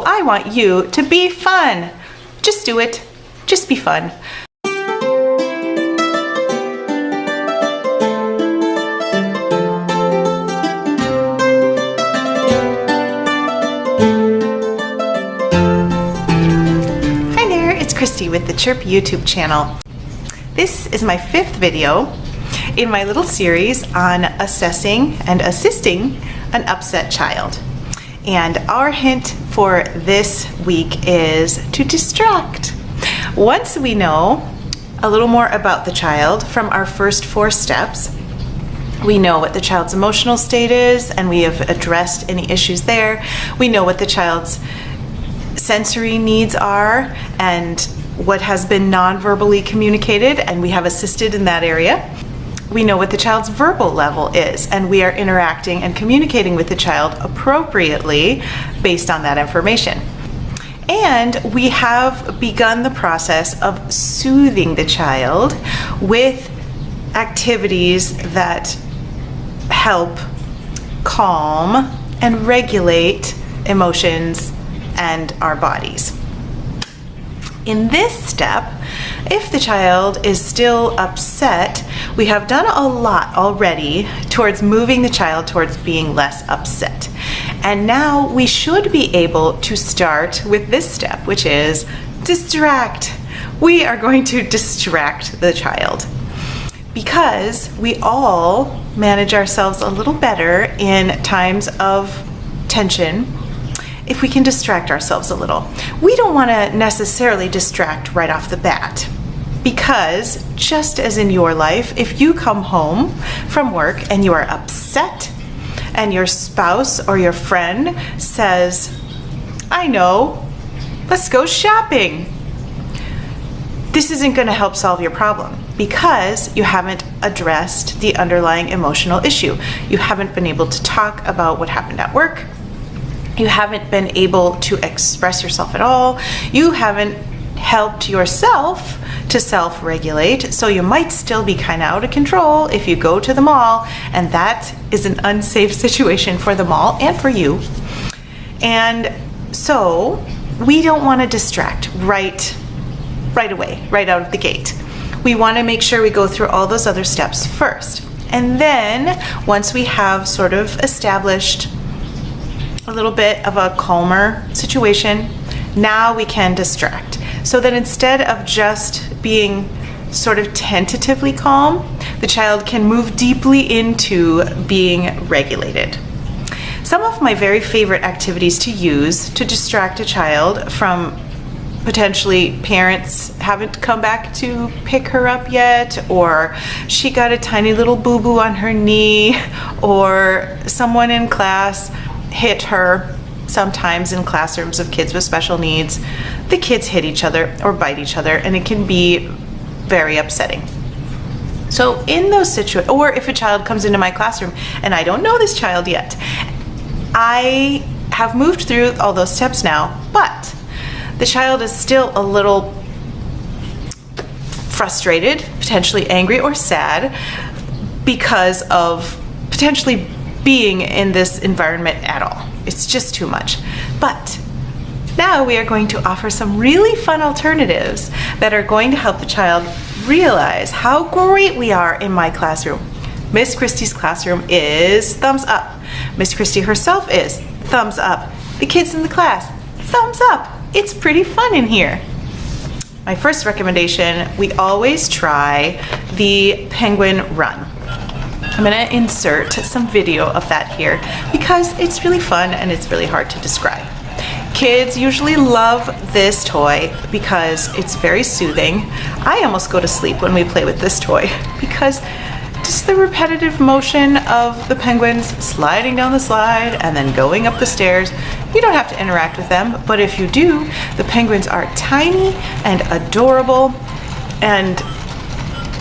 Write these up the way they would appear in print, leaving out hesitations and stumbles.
I want you to be fun. Just do it. Just be fun. Hi there, it's Christy with the Chirp YouTube channel. This is my 5th video in my little series on assessing and assisting an upset child. And our hint for this week is to distract. Once we know a little more about the child from our first 4 steps, we know what the child's emotional state is, and we have addressed any issues there. We know what the child's sensory needs are and what has been non-verbally communicated, and we have assisted in that area. We know what the child's verbal level is, and we are interacting and communicating with the child appropriately based on that information. And we have begun the process of soothing the child with activities that help calm and regulate emotions and our bodies. In this step, if the child is still upset, we have done a lot already towards moving the child towards being less upset. And now we should be able to start with this step, which is distract. We are going to distract the child because we all manage ourselves a little better in times of tension if we can distract ourselves a little. We don't want to necessarily distract right off the bat, because just as in your life, if you come home from work and you are upset and your spouse or your friend says, I know, let's go shopping, this isn't going to help solve your problem because you haven't addressed the underlying emotional issue. You haven't been able to talk about what happened at work. You haven't been able to express yourself at all. You haven't helped yourself to self-regulate, so you might still be kind of out of control if you go to the mall, and that is an unsafe situation for the mall and for you. And so we don't want to distract right away, right out of the gate. We want to make sure we go through all those other steps first. And then once we have sort of established a little bit of a calmer situation, now we can distract. So that instead of just being sort of tentatively calm, the child can move deeply into being regulated. Some of my very favorite activities to use to distract a child from potentially parents haven't come back to pick her up yet, or she got a tiny little boo-boo on her knee, or someone in class hit her. Sometimes in classrooms of kids with special needs, the kids hit each other or bite each other, and it can be very upsetting. So in those situations, or if a child comes into my classroom and I don't know this child yet, I have moved through all those steps now, but the child is still a little frustrated, potentially angry or sad because of potentially being in this environment at all. It's just too much. But now we are going to offer some really fun alternatives that are going to help the child realize how great we are in my classroom. Miss Christie's classroom is thumbs up. Miss Christie herself is thumbs up. The kids in the class, thumbs up. It's pretty fun in here. My first recommendation, we always try the penguin run. I'm going to insert some video of that here because it's really fun and it's really hard to describe. Kids usually love this toy because it's very soothing. I almost go to sleep when we play with this toy because just the repetitive motion of the penguins sliding down the slide and then going up the stairs. You don't have to interact with them, but if you do, the penguins are tiny and adorable, and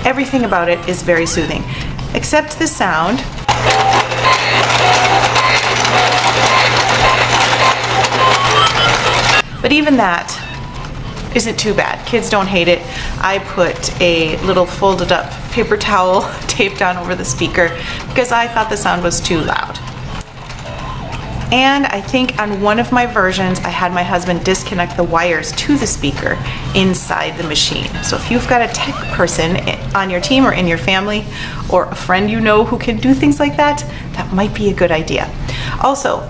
everything about it is very soothing. Except the sound. But even that isn't too bad. Kids don't hate it. I put a little folded up paper towel taped on over the speaker because I thought the sound was too loud. And I think on one of my versions, I had my husband disconnect the wires to the speaker inside the machine. So if you've got a tech person on your team or in your family, or a friend you know who can do things like that, that might be a good idea. Also,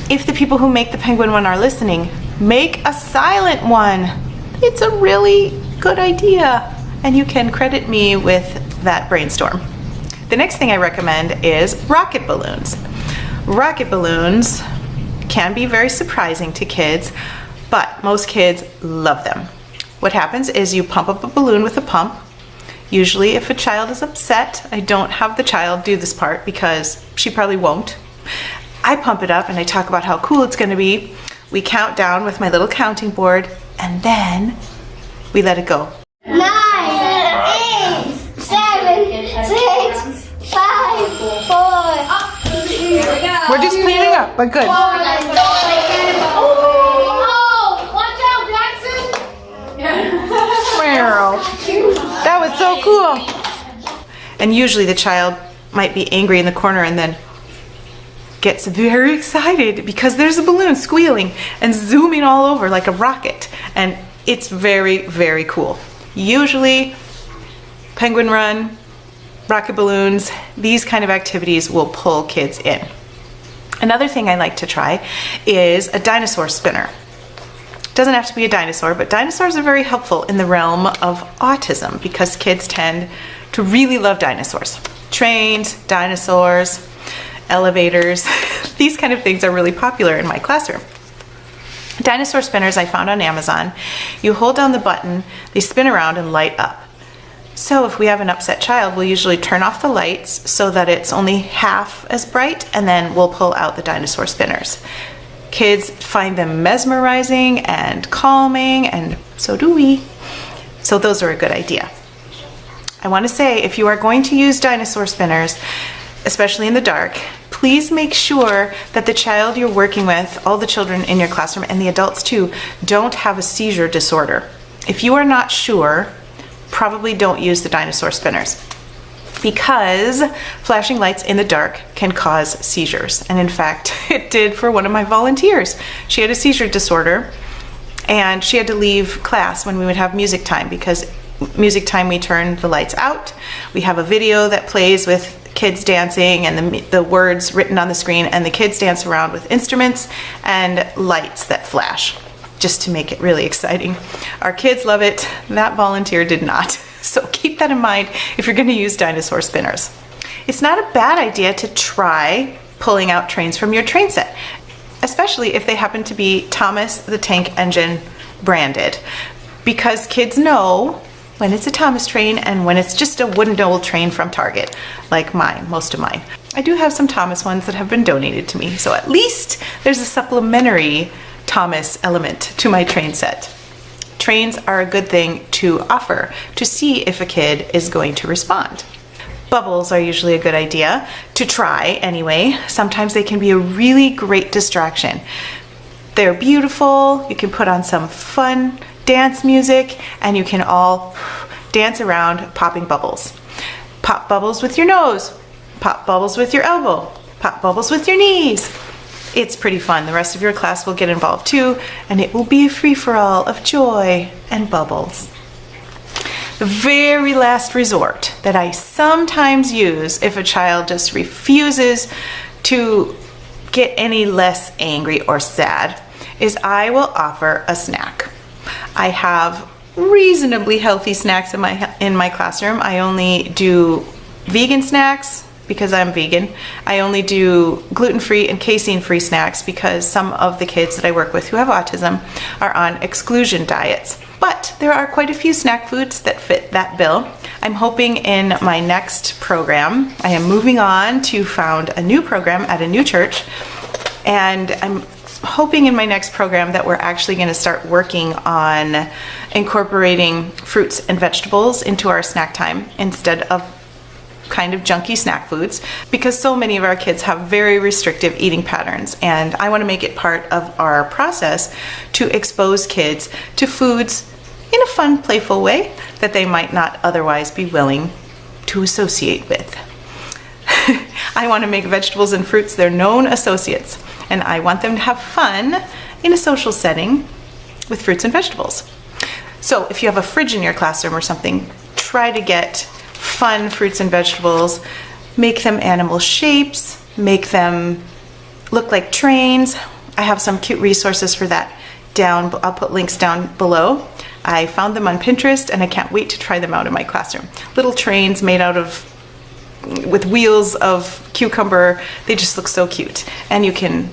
if the people who make the penguin one are listening, make a silent one. It's a really good idea, and you can credit me with that brainstorm. The next thing I recommend is rocket balloons. Rocket balloons can be very surprising to kids, but most kids love them. What happens is you pump up a balloon with a pump. Usually if a child is upset, I don't have the child do this part because she probably won't. I pump it up and I talk about how cool it's going to be. We count down with my little counting board, and then we let it go. 9, 8, 7, 6, 5, 4. We're just cleaning up, but good. Oh, watch out, Jackson! Meow. That was so cool. And usually the child might be angry in the corner and then gets very excited because there's a balloon squealing and zooming all over like a rocket. And it's very, very cool. Usually, penguin run, rocket balloons, these kind of activities will pull kids in. Another thing I like to try is a dinosaur spinner. Doesn't have to be a dinosaur, but dinosaurs are very helpful in the realm of autism because kids tend to really love dinosaurs. Trains, dinosaurs, elevators, these kind of things are really popular in my classroom. Dinosaur spinners I found on Amazon. You hold down the button, they spin around and light up. So if we have an upset child, we'll usually turn off the lights so that it's only half as bright, and then we'll pull out the dinosaur spinners. Kids find them mesmerizing and calming, and so do we. So those are a good idea. I want to say, if you are going to use dinosaur spinners, especially in the dark, please make sure that the child you're working with, all the children in your classroom and the adults too, don't have a seizure disorder. If you are not sure, probably don't use the dinosaur spinners because flashing lights in the dark can cause seizures. And in fact, it did for one of my volunteers. She had a seizure disorder and she had to leave class when we would have music time because music time we turn the lights out. We have a video that plays with kids dancing and the words written on the screen, and the kids dance around with instruments and lights that flash, just to make it really exciting. Our kids love it. That volunteer did not. So keep that in mind if you're going to use dinosaur spinners. It's not a bad idea to try pulling out trains from your train set, especially if they happen to be Thomas the Tank Engine branded, because kids know when it's a Thomas train and when it's just a wooden old train from Target, like mine, most of mine. I do have some Thomas ones that have been donated to me, so at least there's a supplementary Thomas element to my train set. Trains are a good thing to offer to see if a kid is going to respond. Bubbles are usually a good idea to try anyway. Sometimes they can be a really great distraction. They're beautiful. You can put on some fun dance music and you can all dance around popping bubbles. Pop bubbles with your nose, pop bubbles with your elbow, pop bubbles with your knees. It's pretty fun. The rest of your class will get involved too, and it will be a free-for-all of joy and bubbles. The very last resort that I sometimes use if a child just refuses to get any less angry or sad is I will offer a snack. I have reasonably healthy snacks in my classroom. I only do vegan snacks because I'm vegan. I only do gluten-free and casein-free snacks because some of the kids that I work with who have autism are on exclusion diets. But there are quite a few snack foods that fit that bill. I'm hoping in my next program, I am moving on to found a new program at a new church, and I'm hoping in my next program that we're actually going to start working on incorporating fruits and vegetables into our snack time instead of kind of junky snack foods, because so many of our kids have very restrictive eating patterns, and I want to make it part of our process to expose kids to foods in a fun, playful way that they might not otherwise be willing to associate with. I want to make vegetables and fruits their known associates. and I want them to have fun in a social setting with fruits and vegetables. So if you have a fridge in your classroom or something, try to get fun fruits and vegetables, make them animal shapes, make them look like trains. I have some cute resources for that down. I'll put links down below. I found them on Pinterest and I can't wait to try them out in my classroom. Little trains made out of, with wheels of cucumber. They just look so cute. And you can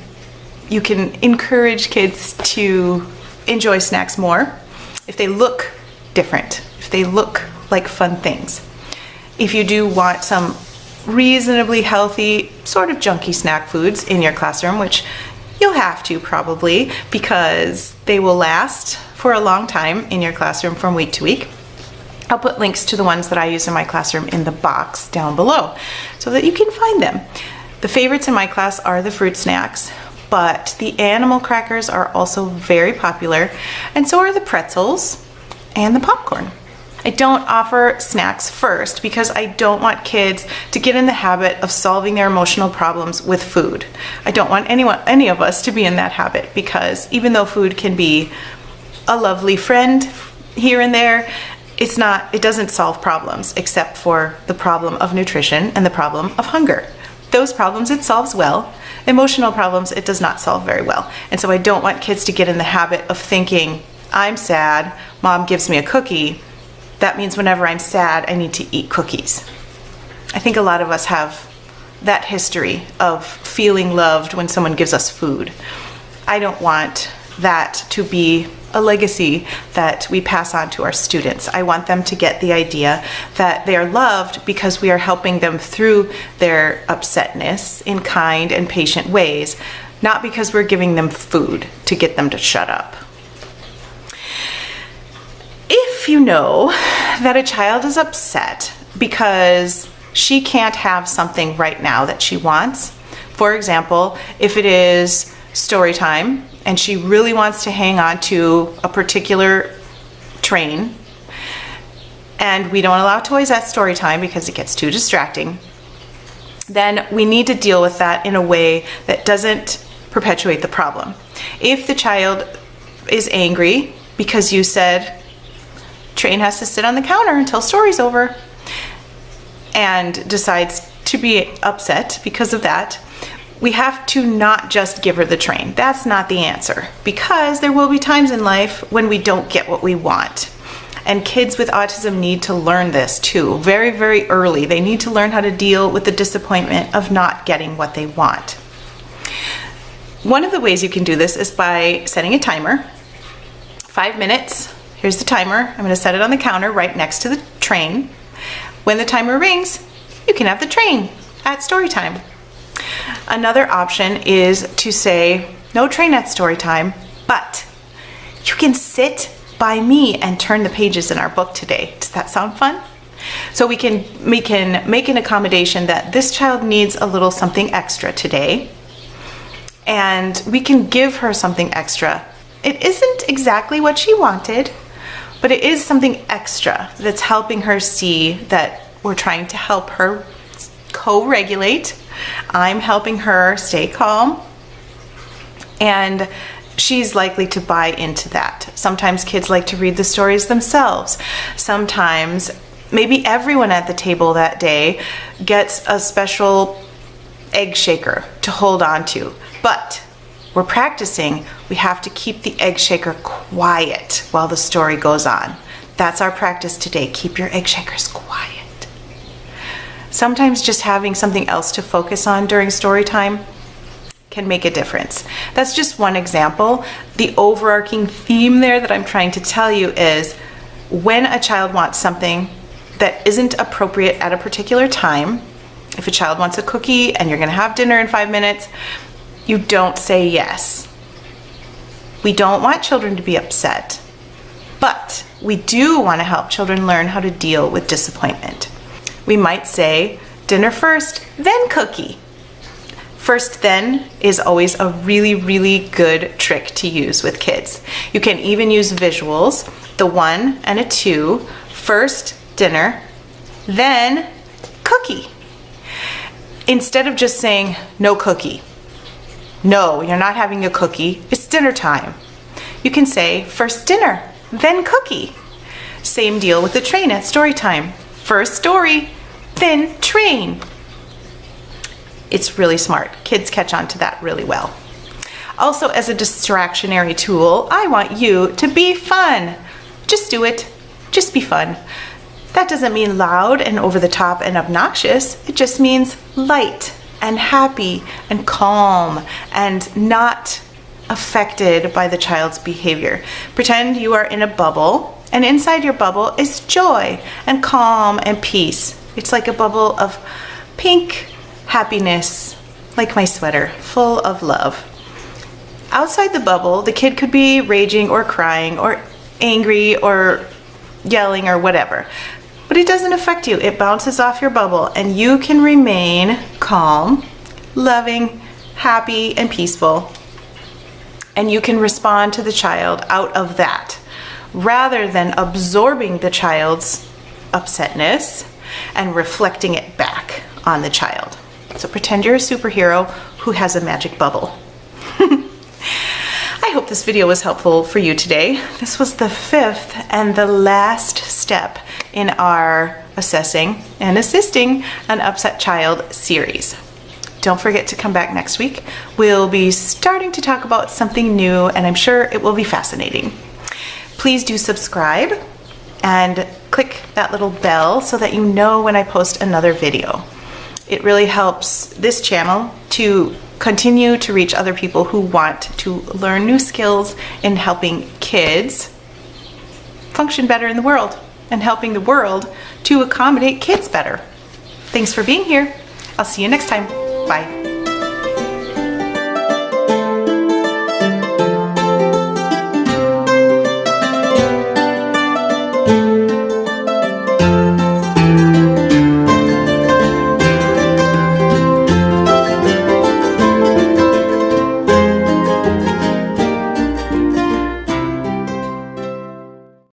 encourage kids to enjoy snacks more if they look different, if they look like fun things. If you do want some reasonably healthy, sort of junky snack foods in your classroom, which you'll have to probably because they will last for a long time in your classroom from week to week, I'll put links to the ones that I use in my classroom in the box down below so that you can find them. The favorites in my class are the fruit snacks, but the animal crackers are also very popular, and so are the pretzels and the popcorn. I don't offer snacks first because I don't want kids to get in the habit of solving their emotional problems with food. I don't want any of us to be in that habit, because even though food can be a lovely friend here and there, it doesn't solve problems except for the problem of nutrition and the problem of hunger. Those problems it solves well. Emotional problems it does not solve very well. And so I don't want kids to get in the habit of thinking, I'm sad, mom gives me a cookie. That means whenever I'm sad, I need to eat cookies. I think a lot of us have that history of feeling loved when someone gives us food. I don't want that to be a legacy that we pass on to our students. I want them to get the idea that they are loved because we are helping them through their upsetness in kind and patient ways, not because we're giving them food to get them to shut up. If you know that a child is upset because she can't have something right now that she wants, for example, if it is story time and she really wants to hang on to a particular train, and we don't allow toys at story time because it gets too distracting, then we need to deal with that in a way that doesn't perpetuate the problem. If the child is angry because you said, train has to sit on the counter until story's over, and decides to be upset because of that, we have to not just give her the train. That's not the answer, because there will be times in life when we don't get what we want. And kids with autism need to learn this too, very, very early. They need to learn how to deal with the disappointment of not getting what they want. One of the ways you can do this is by setting a timer. 5 minutes. Here's the timer. I'm going to set it on the counter right next to the train. When the timer rings, you can have the train at story time. Another option is to say, no train at story time, but you can sit by me and turn the pages in our book today. Does that sound fun? So we can make an accommodation that this child needs a little something extra today, and we can give her something extra. It isn't exactly what she wanted, but it is something extra that's helping her see that we're trying to help her co-regulate. I'm helping her stay calm, and she's likely to buy into that. Sometimes kids like to read the stories themselves. Sometimes maybe everyone at the table that day gets a special egg shaker to hold on to. But we're practicing. We have to keep the egg shaker quiet while the story goes on. That's our practice today. Keep your egg shakers quiet. Sometimes just having something else to focus on during story time can make a difference. That's just one example. The overarching theme there that I'm trying to tell you is, when a child wants something that isn't appropriate at a particular time, if a child wants a cookie and you're going to have dinner in 5 minutes, you don't say yes. We don't want children to be upset, but we do want to help children learn how to deal with disappointment. We might say, dinner first, then cookie. First then is always a really, really good trick to use with kids. You can even use visuals, the 1 and a 2, first dinner, then cookie. Instead of just saying no cookie. No, you're not having a cookie. It's dinner time. You can say first dinner, then cookie. Same deal with the train at story time. First story, then train. It's really smart. Kids catch on to that really well. Also, as a distractionary tool, I want you to be fun. Just do it. Just be fun. That doesn't mean loud and over the top and obnoxious. It just means light and happy and calm and not affected by the child's behavior. Pretend you are in a bubble, and inside your bubble is joy and calm and peace. It's like a bubble of pink happiness, like my sweater, full of love. Outside the bubble, the kid could be raging or crying or angry or yelling or whatever. But it doesn't affect you. It bounces off your bubble and you can remain calm, loving, happy, and peaceful. And you can respond to the child out of that rather than absorbing the child's upsetness and reflecting it back on the child. So pretend you're a superhero who has a magic bubble. I hope this video was helpful for you today. This was the 5th and the last step in our Assessing and Assisting an Upset Child series. Don't forget to come back next week. We'll be starting to talk about something new, and I'm sure it will be fascinating. Please do subscribe and click that little bell so that you know when I post another video. It really helps this channel to continue to reach other people who want to learn new skills in helping kids function better in the world and helping the world to accommodate kids better. Thanks for being here. I'll see you next time. Bye.